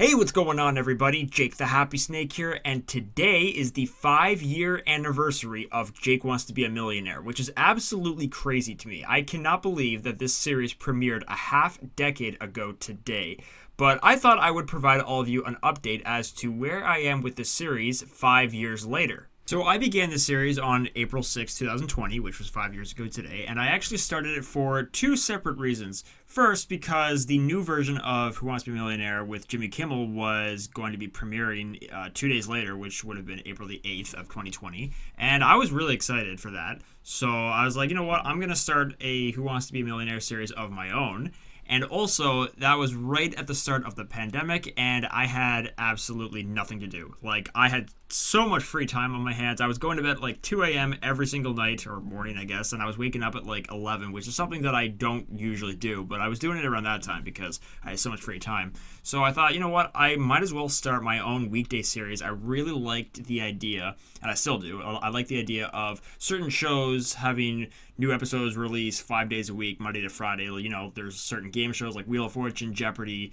Hey, what's going on, everybody? Jake the Happy Snake here, and today is the 5-year anniversary of Jake Wants to Be a Millionaire, which is absolutely crazy to me. I cannot believe that this series premiered a half decade ago today. But I thought I would provide all of you an update as to where I am with the series 5 years later. So I began this series on April 6, 2020, which was 5 years ago today, and I actually started it for two separate reasons. First, because the new version of Who Wants to Be a Millionaire with Jimmy Kimmel was going to be premiering 2 days later, which would have been April the 8th of 2020, and I was really excited for that. So I was like, you know what, I'm going to start a Who Wants to Be a Millionaire series of my own. And also, that was right at the start of the pandemic, and I had absolutely nothing to do. Like, I had so much free time on my hands. I was going to bed at like 2 a.m. every single night, or morning, I guess, and I was waking up at like 11, which is something that I don't usually do, but I was doing it around that time because I had so much free time. So I thought, you know what, I might as well start my own weekday series. I really liked the idea, and I still do. I like the idea of certain shows having new episodes released 5 days a week, Monday to Friday. You know, there's certain game shows like Wheel of Fortune, Jeopardy,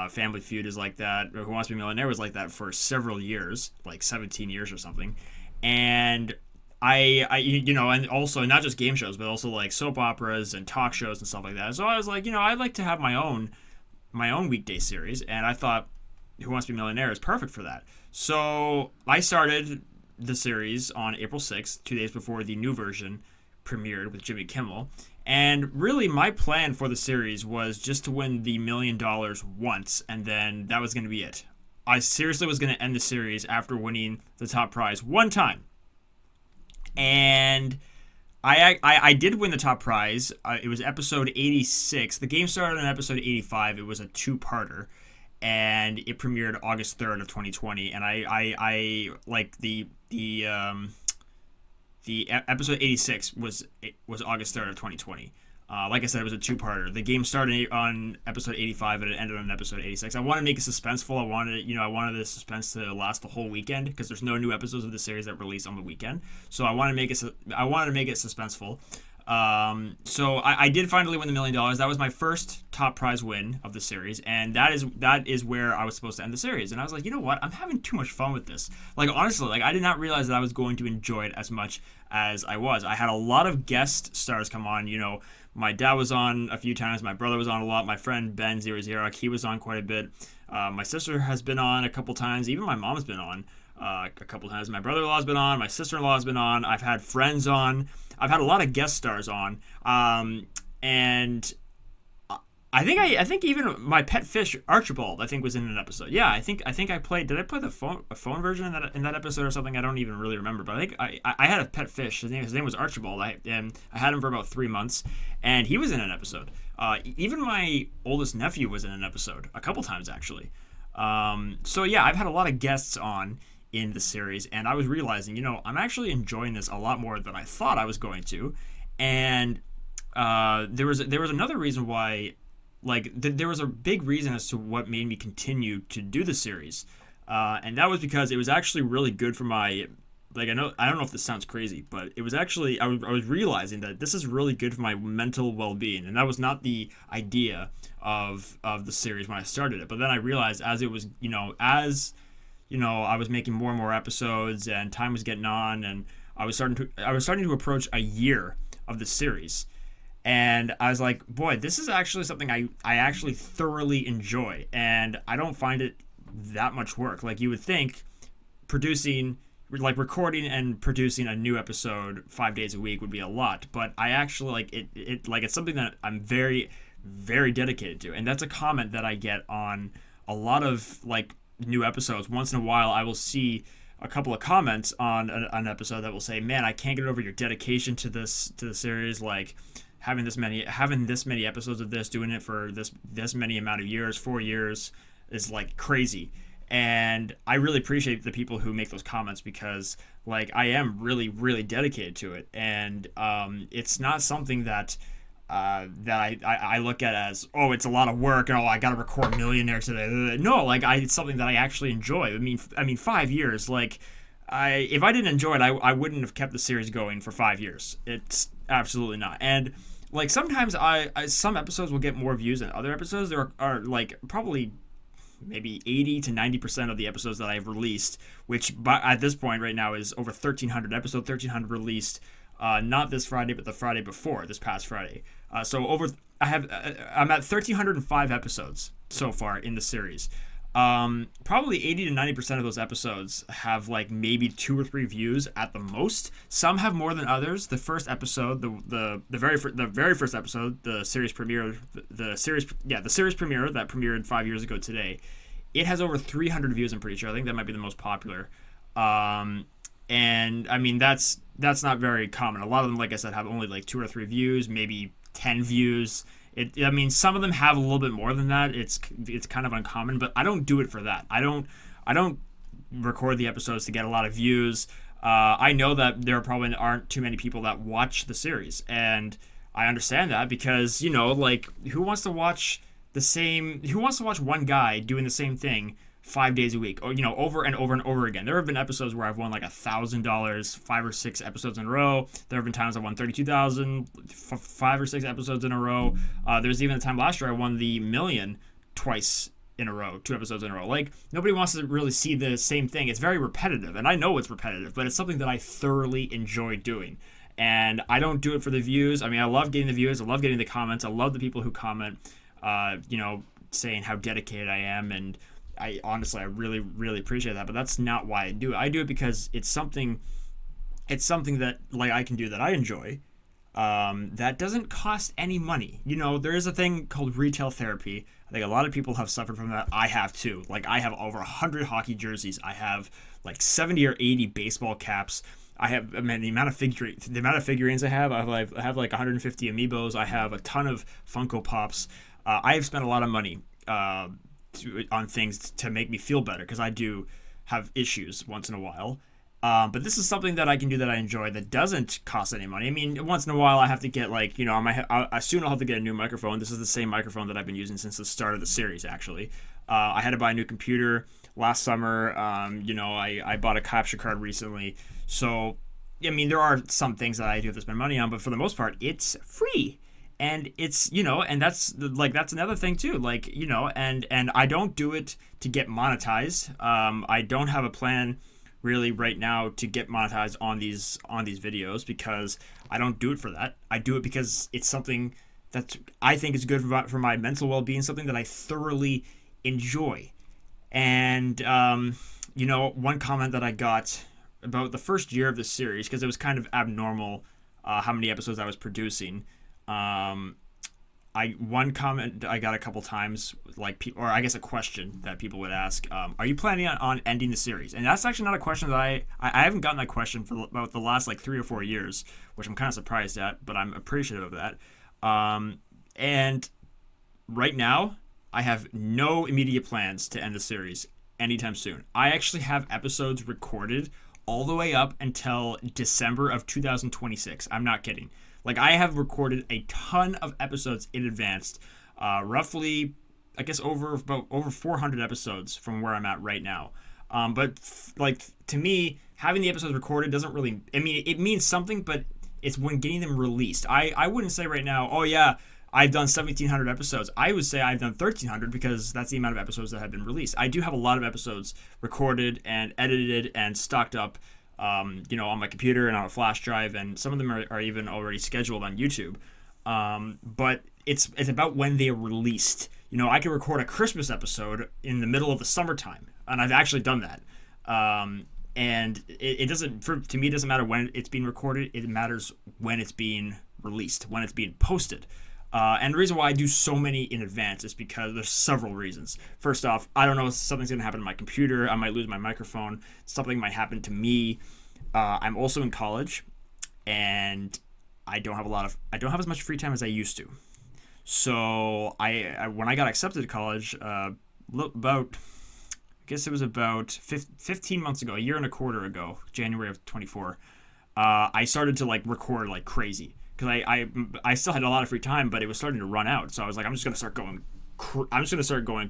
Family Feud is like that. Who Wants to Be a Millionaire was like that for several years, like 17 years or something. And and also not just game shows, but also like soap operas and talk shows and stuff like that. So I was like, I'd like to have my own weekday series, and I thought Who Wants to Be a Millionaire is perfect for that. So I started the series on April 6th, 2 days before the new version premiered with Jimmy Kimmel. And really, my plan for the series was just to win the $1 million once, and then that was going to be it. I seriously was going to end the series after winning the top prize one time. And I did win the top prize. It was episode 86. The game started on episode 85. It was a two-parter, and it premiered August 3rd of 2020. And I like the episode 86 was August 3rd of 2020. Like I said, it was a two-parter. The game started on episode 85 and it ended on episode 86. I want to make it suspenseful. I wanted the suspense to last the whole weekend because there's no new episodes of the series that release on the weekend. So I wanted to make it suspenseful. So I did finally win the $1 million. That was my first top prize win of the series, and that is where I was supposed to end the series. And I was like, you know what? I'm having too much fun with this. Like, honestly, like I did not realize that I was going to enjoy it as much as I was. I had a lot of guest stars come on. My dad was on a few times. My brother was on a lot. My friend Ben Zero, he was on quite a bit. My sister has been on a couple times. Even my mom's been on a couple times. My brother-in-law's been on. My sister-in-law's been on. I've had friends on. I've had a lot of guest stars on. And I think even my pet fish Archibald was in an episode. Yeah, I think I played. Did I play a phone version in that episode or something? I don't even really remember. But I think I had a pet fish. His name was Archibald. And I had him for about 3 months, and he was in an episode. Even my oldest nephew was in an episode a couple times actually. So yeah, I've had a lot of guests on in the series, and I was realizing, I'm actually enjoying this a lot more than I thought I was going to. And there was another reason why. There was a big reason as to what made me continue to do the series, and that was because it was actually really good for my, I don't know if this sounds crazy, but it was actually I was realizing that this is really good for my mental well-being, and that was not the idea of the series when I started it. But then I realized as it was, I was making more and more episodes, and time was getting on, and I was starting to approach a year of the series. And I was like, boy, this is actually something I actually thoroughly enjoy. And I don't find it that much work. Like you would think recording and producing a new episode 5 days a week would be a lot. But I actually it's something that I'm very, very dedicated to. And that's a comment that I get on a lot of new episodes. Once in a while, I will see a couple of comments on an episode that will say, man, I can't get over your dedication to the series. Like, having this many episodes of this, doing it for this many amount of years, 4 years, is crazy. And I really appreciate the people who make those comments because I am really, really dedicated to it. And it's not something that I look at as, oh, it's a lot of work and I got to record Millionaire today. No, it's something that I actually enjoy. I mean 5 years, if I didn't enjoy it, I wouldn't have kept the series going for 5 years. It's absolutely not. And sometimes some episodes will get more views than other episodes. There are probably maybe 80 to 90% of the episodes that I've released, which at this point right now is over 1,300 episode 1,300 released. Not this Friday, but the Friday before, this past Friday. I'm at 1,305 episodes so far in the series. Probably 80 to 90% of those episodes have like maybe 2 or 3 views at the most. Some have more than others. The first episode, the very first episode, the series premiere, the series premiere that premiered 5 years ago today, it has over 300 views. I'm pretty sure. I think that might be the most popular. And I mean that's not very common. A lot of them, like I said, have only like 2 or 3 views, maybe 10 views. I mean, some of them have a little bit more than that. It's kind of uncommon, but I don't do it for that. I don't record the episodes to get a lot of views. I know that there probably aren't too many people that watch the series, and I understand that because, you know, like who wants to watch one guy doing the same thing 5 days a week, or, you know, over and over and over again. There have been episodes where I've won like $1,000 5 or 6 episodes in a row. There have been times I won $32,000 5 or 6 episodes in a row. There's even a time last year I won the million twice in a row, 2 episodes in a row. Like, nobody wants to really see the same thing. It's very repetitive, and I know it's repetitive, but it's something that I thoroughly enjoy doing. And I don't do it for the views. I mean, I love getting the views. I love getting the comments. I love the people who comment, you know, saying how dedicated I am, and I really, really appreciate that, but that's not why I do it. I do it because it's something that like I can do that I enjoy, that doesn't cost any money. You know, there is a thing called retail therapy. I think a lot of people have suffered from that. I have too. Like, I have over 100 hockey jerseys. I have like 70 or 80 baseball caps. I have, I mean, the amount of figurines I have like 150 amiibos. I have a ton of Funko Pops. I have spent a lot of money on things to make me feel better, because I do have issues once in a while. But this is something that I can do that I enjoy that doesn't cost any money. I mean, once in a while I have to get, like, you know, soon I'll have to get a new microphone. This is the same microphone that I've been using since the start of the series, actually. I had to buy a new computer last summer. You know, I bought a capture card recently. So, I mean, there are some things that I do have to spend money on, but for the most part, it's free. And it's, you know, and that's another thing too, like, you know, and I don't do it to get monetized. I don't have a plan really right now to get monetized on these videos, because I don't do it for that. I do it because it's something that I think is good for my mental well-being, something that I thoroughly enjoy. And, you know, one comment that I got about the first year of this series, because it was kind of abnormal how many episodes I was producing. One comment I got a couple times, like, or I guess a question that people would ask, are you planning on ending the series? And that's actually not a question that I haven't gotten that question for about the last like 3 or 4 years, which I'm kind of surprised at, but I'm appreciative of that. And right now I have no immediate plans to end the series anytime soon. I actually have episodes recorded all the way up until December of 2026. I'm not kidding. Like, I have recorded a ton of episodes in advance, roughly, I guess, over 400 episodes from where I'm at right now. But like, to me, having the episodes recorded doesn't really, I mean, it means something, but it's when getting them released. I wouldn't say right now, oh yeah, I've done 1,700 episodes. I would say I've done 1,300, because that's the amount of episodes that have been released. I do have a lot of episodes recorded and edited and stocked up, you know, on my computer and on a flash drive, and some of them are even already scheduled on YouTube. But it's about when they are released. You know, I can record a Christmas episode in the middle of the summertime, and I've actually done that. And it doesn't, to me, it doesn't matter when it's being recorded. It matters when it's being released, when it's being posted. And the reason why I do so many in advance is because there's several reasons. First off, I don't know if something's going to happen to my computer. I might lose my microphone. Something might happen to me. I'm also in college, and I don't have as much free time as I used to. So when I got accepted to college, about 15 months ago, a year and a quarter ago, January of 24, I started to like record like crazy. Because I still had a lot of free time, but it was starting to run out. So I was like, I'm just going to start going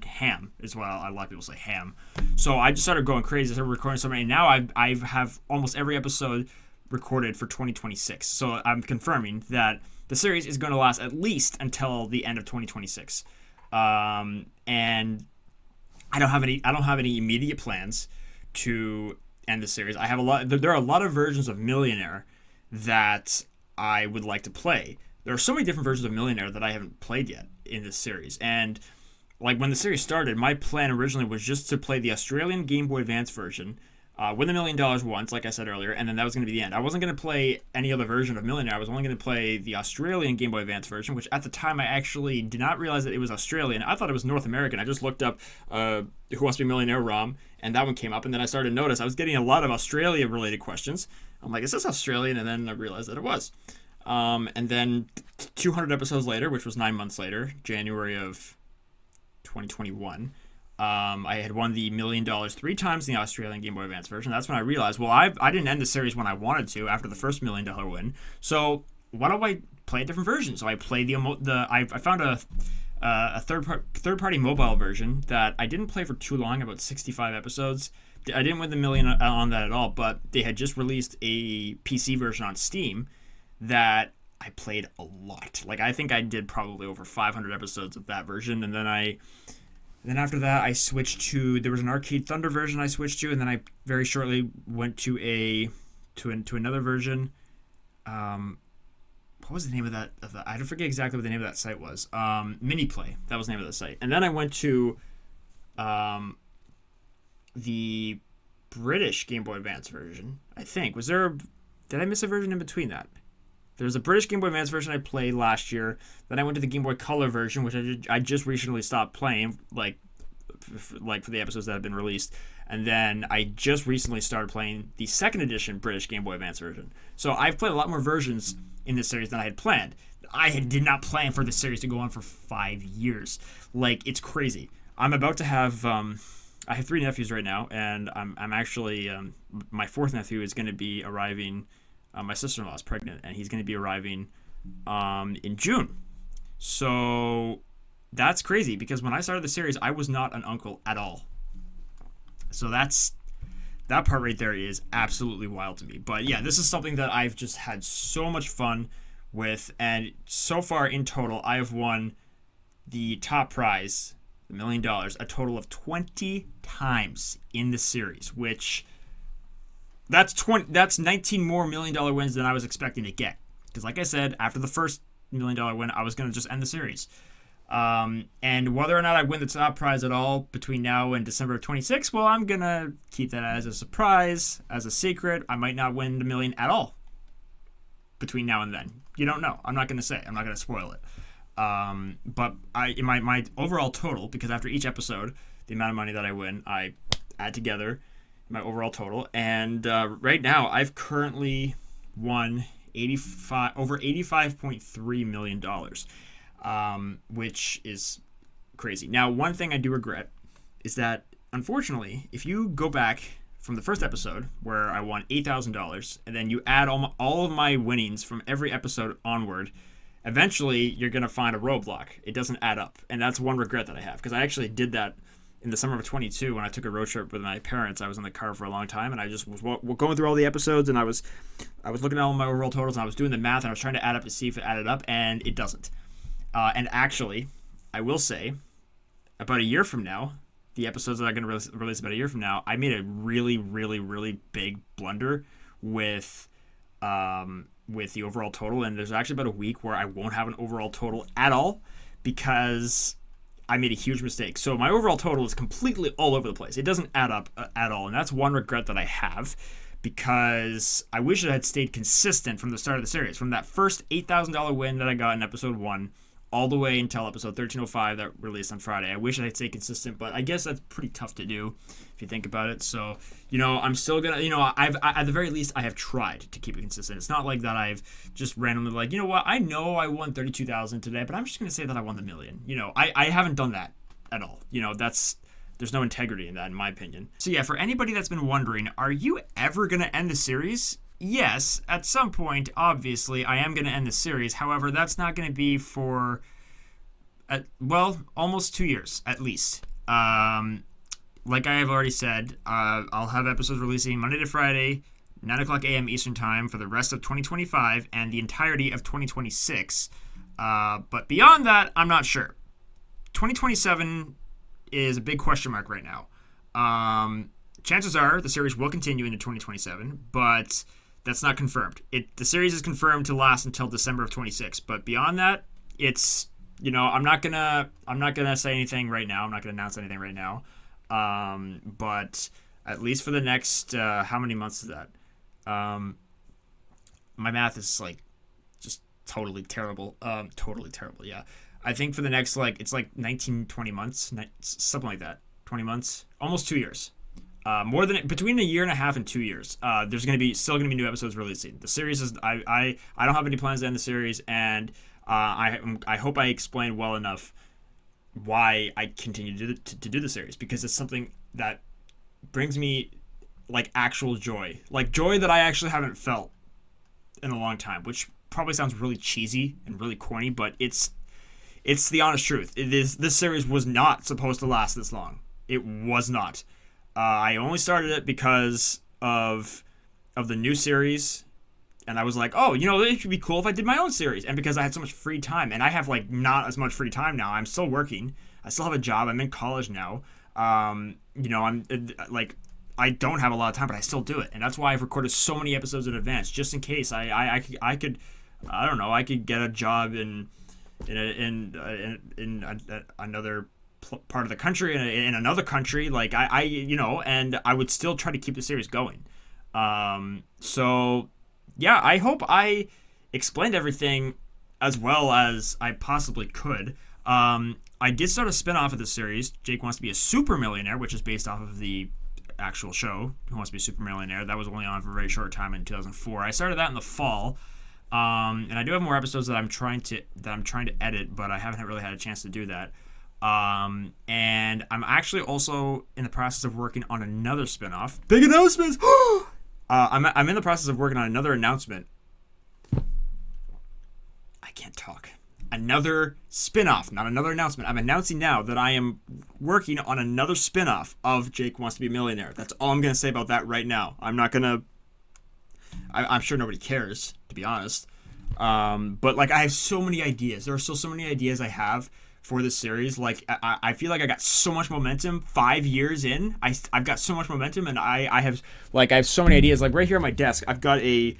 ham, is what a lot of people say, ham. So I just started going crazy, started recording so many. Now I have almost every episode recorded for 2026. So I'm confirming that the series is going to last at least until the end of 2026. And I don't have any immediate plans to end the series. I have a lot. There are a lot of versions of Millionaire that I would like to play. There are so many different versions of Millionaire that I haven't played yet in this series. And like when the series started, my plan originally was just to play the Australian Game Boy Advance version, win $1 million once, like I said earlier, and then that was going to be the end. I wasn't going to play any other version of Millionaire. I was only going to play the Australian Game Boy Advance version, which at the time I actually did not realize that it was Australian. I thought it was North American. I just looked up Who Wants to Be a Millionaire ROM, and that one came up, and then I started to notice I was getting a lot of Australia-related questions. I'm like, is this Australian? And then I realized that it was. And then 200 episodes later, which was 9 months later, January of 2021, I had won the $1 million 3 times in the Australian Game Boy Advance version. That's when I realized, well, I didn't end the series when I wanted to after the first $1 million win. So why don't I play a different version? So I played I found a third party mobile version that I didn't play for too long, about 65 episodes. I didn't win the million on that at all, but they had just released a PC version on Steam that I played a lot. Like, I think I did probably over 500 episodes of that version, and then after that I switched to, there was an Arcade Thunder version I switched to, and then I very shortly went to another version. What was the name of that? I don't forget exactly what the name of that site was. Mini Play, that was the name of the site. And then I went to the British Game Boy Advance version, I think. Did I miss a version in between that? There's a British Game Boy Advance version I played last year. Then I went to the Game Boy Color version, which I just recently stopped playing, like for the episodes that have been released. And then I just recently started playing the second edition British Game Boy Advance version. So I've played a lot more versions in this series than I had planned. Did not plan for this series to go on for 5 years. Like, it's crazy. I'm about to have I have 3 nephews right now, and I'm actually my 4th nephew is going to be arriving. My sister-in-law is pregnant, and he's going to be arriving in June. So that's crazy, because when I started the series, I was not an uncle at all. So that part right there is absolutely wild to me. But yeah, this is something that I've just had so much fun with, and so far in total, I have won the top prize, $1 million, a total of 20 times in the series, which that's 19 more $1 million wins than I was expecting to get. Because like I said, after the first $1 million win, I was going to just end the series. And whether or not I win the top prize at all between now and December of 26, well, I'm going to keep that as a surprise, as a secret. I might not win the million at all between now and then. You don't know. I'm not going to say. I'm not going to spoil it. But my overall total, because after each episode, the amount of money that I win, I add together my overall total. And right now, I've currently won over $85.3 million, which is crazy. Now, one thing I do regret is that, unfortunately, if you go back from the first episode where I won $8,000, and then you add all of my winnings from every episode onward, eventually you're going to find a roadblock. It doesn't add up. And that's one regret that I have, because I actually did that in the summer of 22 when I took a road trip with my parents. I was in the car for a long time, and I just was going through all the episodes, and I was looking at all my overall totals, and I was doing the math, and I was trying to add up to see if it added up, and it doesn't. And actually, I will say, about a year from now, the episodes that I'm going to release about a year from now, I made a really, really, really big blunder with the overall total, and there's actually about a week where I won't have an overall total at all, because I made a huge mistake. So my overall total is completely all over the place. It doesn't add up at all, and that's one regret that I have, because I wish it had stayed consistent from the start of the series, from that first $8,000 win that I got in episode 1 all the way until episode 1305 that released on Friday. I wish I had stayed consistent, but I guess that's pretty tough to do if you think about it. So, I'm still gonna, I've at the very least I have tried to keep it consistent. It's not like that I've just randomly like, you know what, I know I won 32,000 today, but I'm just gonna say that I won the million. I haven't done that at all. There's no integrity in that, in my opinion. So yeah, for anybody that's been wondering, are you ever gonna end the series? Yes, at some point, obviously, I am going to end the series. However, that's not going to be for, almost 2 years, at least. Like I have already said, I'll have episodes releasing Monday to Friday, 9 o'clock a.m. Eastern Time for the rest of 2025 and the entirety of 2026. But beyond that, I'm not sure. 2027 is a big question mark right now. Chances are the series will continue into 2027, but that's not confirmed. The series is confirmed to last until December of 26, but beyond that, it's I'm not gonna say anything right now. I'm not gonna announce anything right now. But at least for the next how many months is that? My math is like just totally terrible. Totally terrible. Yeah, I think for the next it's like 19, 20 months, something like that. 20 months, almost 2 years. More than between a year and a half and 2 years. There's still gonna be new episodes releasing. The series is I don't have any plans to end the series, and I hope I explained well enough why I continue to do the series, because it's something that brings me like actual joy, like joy that I actually haven't felt in a long time, which probably sounds really cheesy and really corny, but it's the honest truth. This series was not supposed to last this long. It was not. I only started it because of the new series, and I was like, oh, it would be cool if I did my own series. And because I had so much free time, and I have not as much free time now. I'm still working. I still have a job. I'm in college now. I'm I don't have a lot of time, but I still do it, and that's why I've recorded so many episodes in advance, just in case I could I don't know, I could get a job in another part of the country, in another country, and I would still try to keep the series going. So yeah, I hope I explained everything as well as I possibly could. I did start a spin-off of the series, Jake Wants to Be a Super Millionaire, which is based off of the actual show, Who Wants to Be a Super Millionaire. That was only on for a very short time in 2004. I started that in the fall, and I do have more episodes that I'm trying to edit, but I haven't really had a chance to do that. And I'm actually also in the process of working on another spin-off. Big announcements! I'm in the process of working on another announcement. I can't talk. Another spin-off, not another announcement. I'm announcing now that I am working on another spin-off of Jake Wants to Be a Millionaire. That's all I'm going to say about that right now. I'm not going to... I'm sure nobody cares, to be honest. But I have so many ideas. There are still so many ideas I have for this series. I feel like I got so much momentum 5 years in. I've got so much momentum, and I have so many ideas. Right here on my desk, I've got a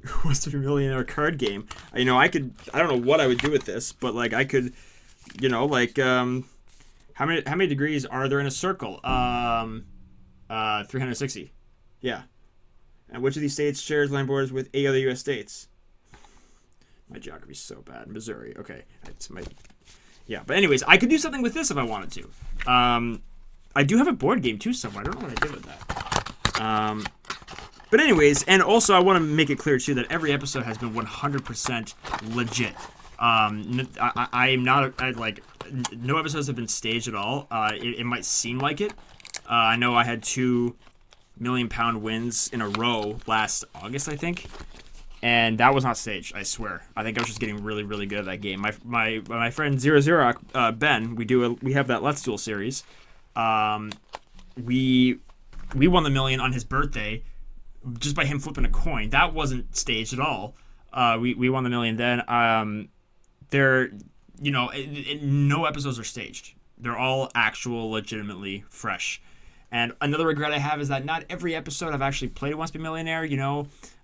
Who Wants to Be a Millionaire card game. I don't know what I would do with this, but I could, how many degrees are there in a circle? 360. Yeah. And which of these states shares land borders with 8 other U.S. states? My geography's so bad. Missouri. Okay. Yeah, but anyways, I could do something with this if I wanted to. I do have a board game too somewhere. I don't know what I did with that. But anyways, and also I want to make it clear too that every episode has been 100% legit. I am not no episodes have been staged at all. It might seem like it. I know I had 2 million-pound wins in a row last August, I think, and that was not staged. I swear. I think I was just getting really, really good at that game. My friend Zero Ben, we have that Let's Duel series. We won the million on his birthday just by him flipping a coin. That wasn't staged at all. We won the million then. No episodes are staged. They're all actual, legitimately fresh. And another regret I have is that not every episode I've actually played Who Wants to Be a Millionaire.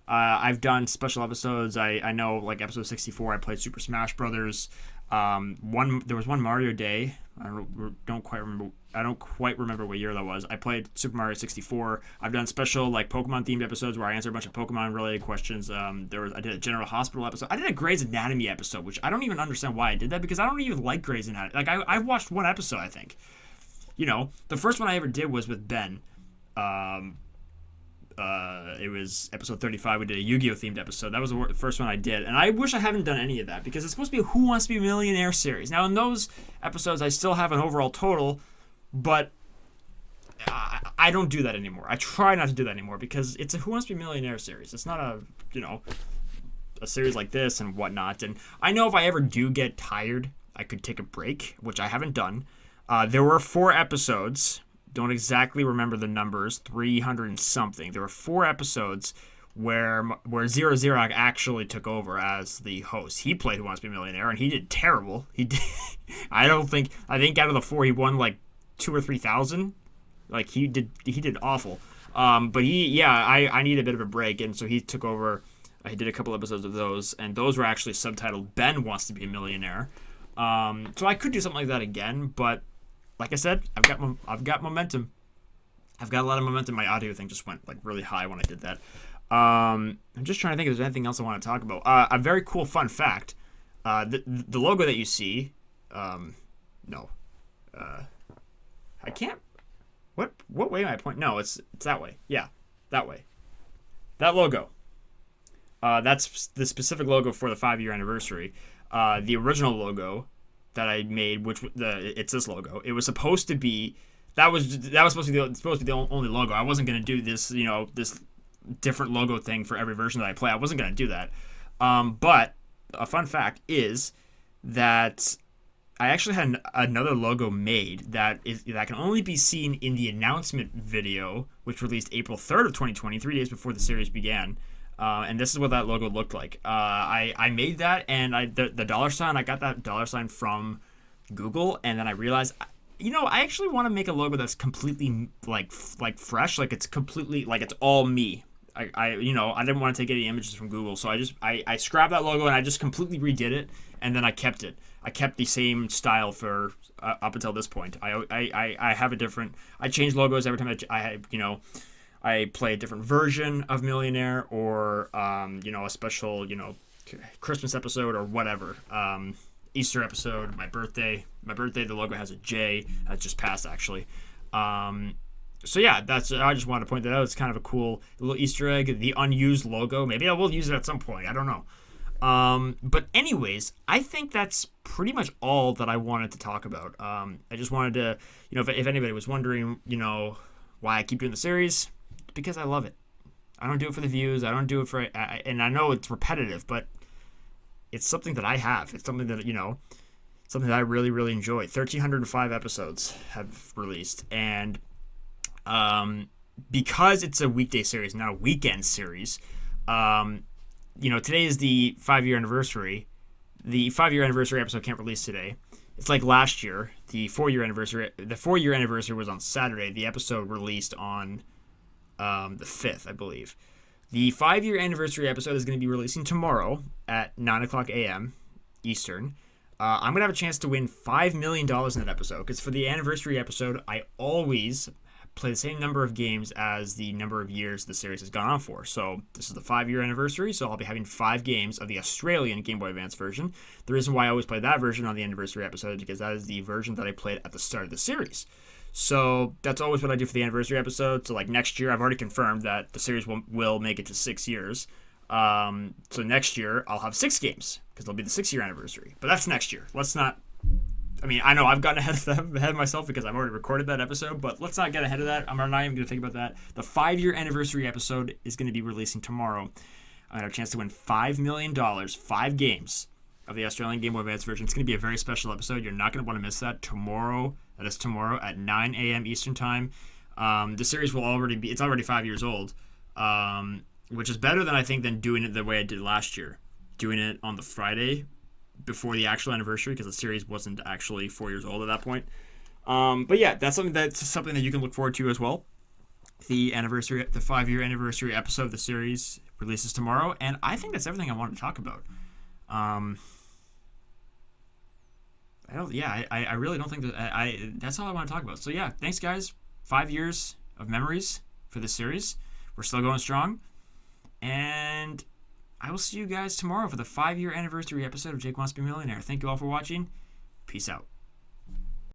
I've done special episodes. I know, episode 64, I played Super Smash Brothers. There was one Mario Day. I don't quite remember what year that was. I played Super Mario 64. I've done special Pokemon themed episodes where I answer a bunch of Pokemon related questions. I did a General Hospital episode. I did a Grey's Anatomy episode, which I don't even understand why I did that, because I don't even like Grey's Anatomy. I watched one episode, I think. The first one I ever did was with Ben. It was episode 35. We did a Yu-Gi-Oh themed episode. That was the first one I did, and I wish I haven't done any of that, because it's supposed to be a Who Wants to Be a Millionaire series. Now in those episodes I still have an overall total, but I don't do that anymore. I try not to do that anymore, because it's a Who Wants to Be a Millionaire series. It's not a series like this and whatnot. And I know if I ever do get tired, I could take a break, which I haven't done. There were 4 episodes. Don't exactly remember the numbers, 300 and something. There were 4 episodes where Zero Zero actually took over as the host. He played Who Wants to Be a Millionaire, and he did terrible. I think out of the 4, he won 2 or 3,000. Like he did awful. But I need a bit of a break, and so he took over. He did a couple episodes of those, and those were actually subtitled "Ben Wants to Be a Millionaire." So I could do something like that again, but like I said, I've got momentum. I've got a lot of momentum. My audio thing just went like really high when I did that. I'm just trying to think if there's anything else I want to talk about. A very cool fun fact: the logo that you see, no, I can't. What way am I pointing? No, it's that way. Yeah, that way. That logo. That's the specific logo for the 5-year anniversary. The original logo that I made, it's this logo. It was supposed to be that was supposed to be the only logo. I wasn't gonna do this, this different logo thing for every version that I play. I wasn't gonna do that. But a fun fact is that I actually had another logo made that can only be seen in the announcement video, which released April 3rd of 2020, 3 days before the series began. And this is what that logo looked like. I made that, and the dollar sign, I got that dollar sign from Google, and then I realized, I actually want to make a logo that's completely like fresh, like it's completely like it's all me. I didn't want to take any images from Google, so I scrapped that logo and I just completely redid it, and then I kept it. I kept the same style for up until this point. I have a different. I change logos every time I play a different version of Millionaire, or a special Christmas episode or whatever. Easter episode, my birthday, the logo has a J. That just passed actually. So yeah, I just wanted to point that out. It's kind of a cool little Easter egg. The unused logo. Maybe I will use it at some point. I don't know. But anyways, I think that's pretty much all that I wanted to talk about. I just wanted to, if anybody was wondering, why I keep doing the series, it's because I love it. I don't do it for the views. I don't do it for, and I know it's repetitive, but it's something that I have. It's something that, something that I really, really enjoy. 1,305 episodes have released, and because it's a weekday series, not a weekend series, today is the 5-year anniversary. The 5-year anniversary episode can't release today. It's like last year, the 4-year anniversary. The 4-year anniversary was on Saturday. The episode released on the 5th, I believe. The 5-year anniversary episode is going to be releasing tomorrow at 9:00 a.m. Eastern. I'm going to have a chance to win $5 million in that episode, because for the anniversary episode, I always play the same number of games as the number of years the series has gone on for. So this is the 5-year anniversary, so I'll be having 5 games of the Australian Game Boy Advance version. The reason why I always play that version on the anniversary episode is because that is the version that I played at the start of the series. So that's always what I do for the anniversary episode. So like next year, I've already confirmed that the series will make it to 6 years. So next year, I'll have 6 games, because it'll be the 6-year anniversary. But that's next year. Let's not... I know I've gotten ahead of myself because I've already recorded that episode, but let's not get ahead of that. I'm not even going to think about that. The 5-year anniversary episode is going to be releasing tomorrow. I have a chance to win $5 million, 5 games of the Australian Game Boy Advance version. It's going to be a very special episode. You're not going to want to miss that. That is tomorrow at 9 a.m. Eastern Time. The series it's already 5 years old, which is better than doing it the way I did last year. Doing it on the Friday before the actual anniversary, because the series wasn't actually 4 years old at that point. But yeah, that's something that you can look forward to as well. The 5-year anniversary episode of the series releases tomorrow, and I think that's everything I wanted to talk about. I really don't think that's all I want to talk about. So yeah, thanks guys. 5 years of memories for this series. We're still going strong, and I will see you guys tomorrow for the 5-year anniversary episode of Jake Wants to Be a Millionaire. Thank you all for watching. Peace out.